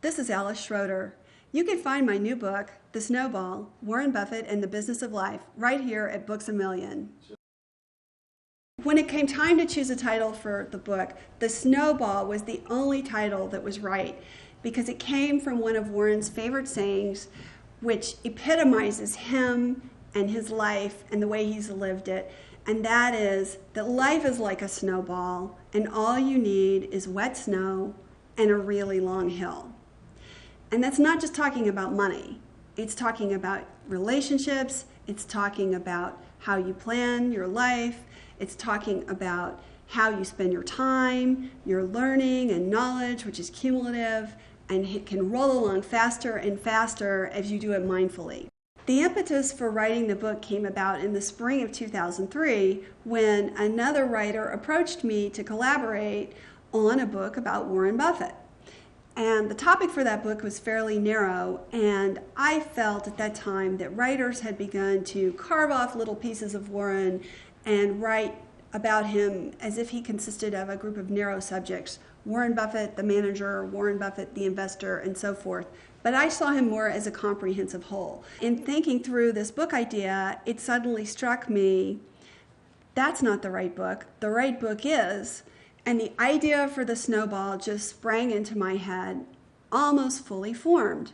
This is Alice Schroeder. You can find my new book, The Snowball, Warren Buffett and the Business of Life, right here at Books A Million. When it came time to choose a title for the book, The Snowball was the only title that was right because it came from one of Warren's favorite sayings, which epitomizes him and his life and the way he's lived it. And that is that life is like a snowball and all you need is wet snow and a really long hill. And that's not just talking about money. It's talking about relationships. It's talking about how you plan your life. It's talking about how you spend your time, your learning and knowledge, which is cumulative, and it can roll along faster and faster as you do it mindfully. The impetus for writing the book came about in the spring of 2003 when another writer approached me to collaborate on a book about Warren Buffett. And the topic for that book was fairly narrow, and I felt at that time that writers had begun to carve off little pieces of Warren and write about him as if he consisted of a group of narrow subjects. Warren Buffett, the manager, Warren Buffett, the investor, and so forth. But I saw him more as a comprehensive whole. In thinking through this book idea, it suddenly struck me, that's not the right book. The right book is, and the idea for The Snowball just sprang into my head, almost fully formed.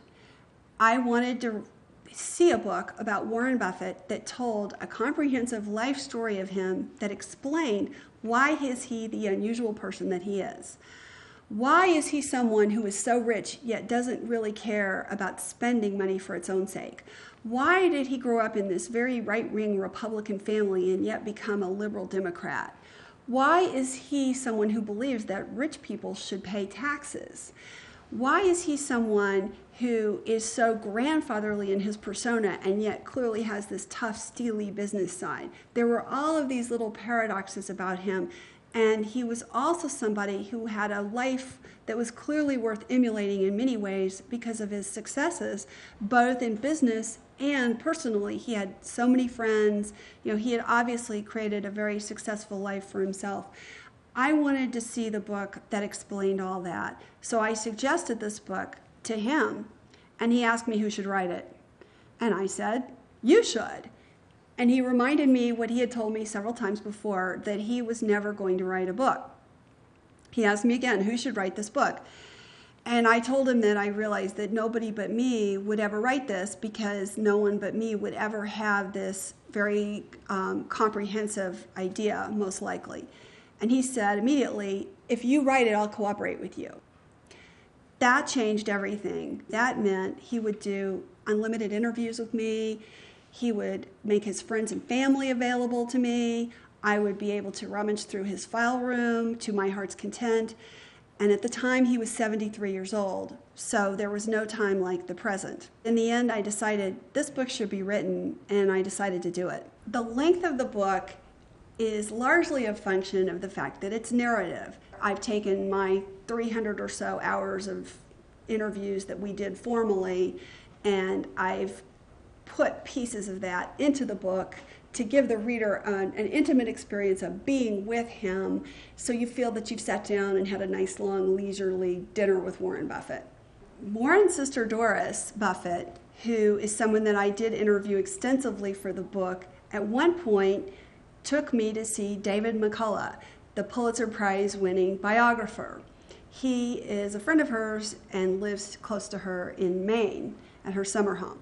I wanted to see a book about Warren Buffett that told a comprehensive life story of him that explained why is he the unusual person that he is. Why is he someone who is so rich yet doesn't really care about spending money for its own sake? Why did he grow up in this very right-wing Republican family and yet become a liberal Democrat? Why is he someone who believes that rich people should pay taxes? Why is he someone who is so grandfatherly in his persona and yet clearly has this tough, steely business side? There were all of these little paradoxes about him. And he was also somebody who had a life that was clearly worth emulating in many ways because of his successes, both in business and personally. He had so many friends. He had obviously created a very successful life for himself. I wanted to see the book that explained all that. So I suggested this book to him, and he asked me who should write it. And I said, you should. And he reminded me what he had told me several times before, that he was never going to write a book. He asked me again, who should write this book? And I told him that I realized that nobody but me would ever write this because no one but me would ever have this very comprehensive idea, most likely. And he said immediately, if you write it, I'll cooperate with you. That changed everything. That meant he would do unlimited interviews with me. He would make his friends and family available to me. I would be able to rummage through his file room to my heart's content. And at the time, he was 73 years old, so there was no time like the present. In the end, I decided this book should be written, and I decided to do it. The length of the book is largely a function of the fact that it's narrative. I've taken my 300 or so hours of interviews that we did formally, and I've put pieces of that into the book to give the reader an intimate experience of being with him, so you feel that you've sat down and had a nice, long, leisurely dinner with Warren Buffett. Warren's sister Doris Buffett, who is someone that I did interview extensively for the book, at one point took me to see David McCullough, the Pulitzer Prize-winning biographer. He is a friend of hers and lives close to her in Maine at her summer home.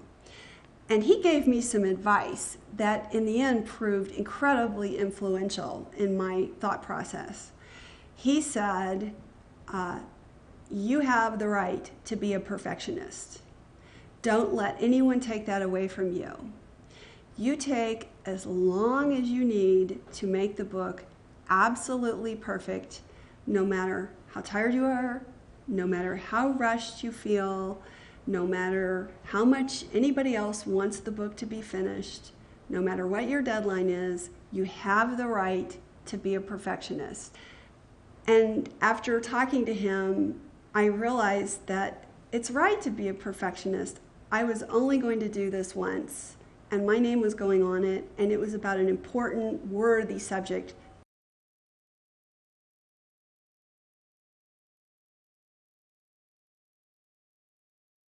And he gave me some advice that in the end proved incredibly influential in my thought process. He said, you have the right to be a perfectionist. Don't let anyone take that away from you. You take as long as you need to make the book absolutely perfect, no matter how tired you are, no matter how rushed you feel, no matter how much anybody else wants the book to be finished, no matter what your deadline is, you have the right to be a perfectionist. And after talking to him, I realized that it's right to be a perfectionist. I was only going to do this once, and my name was going on it, and it was about an important, worthy subject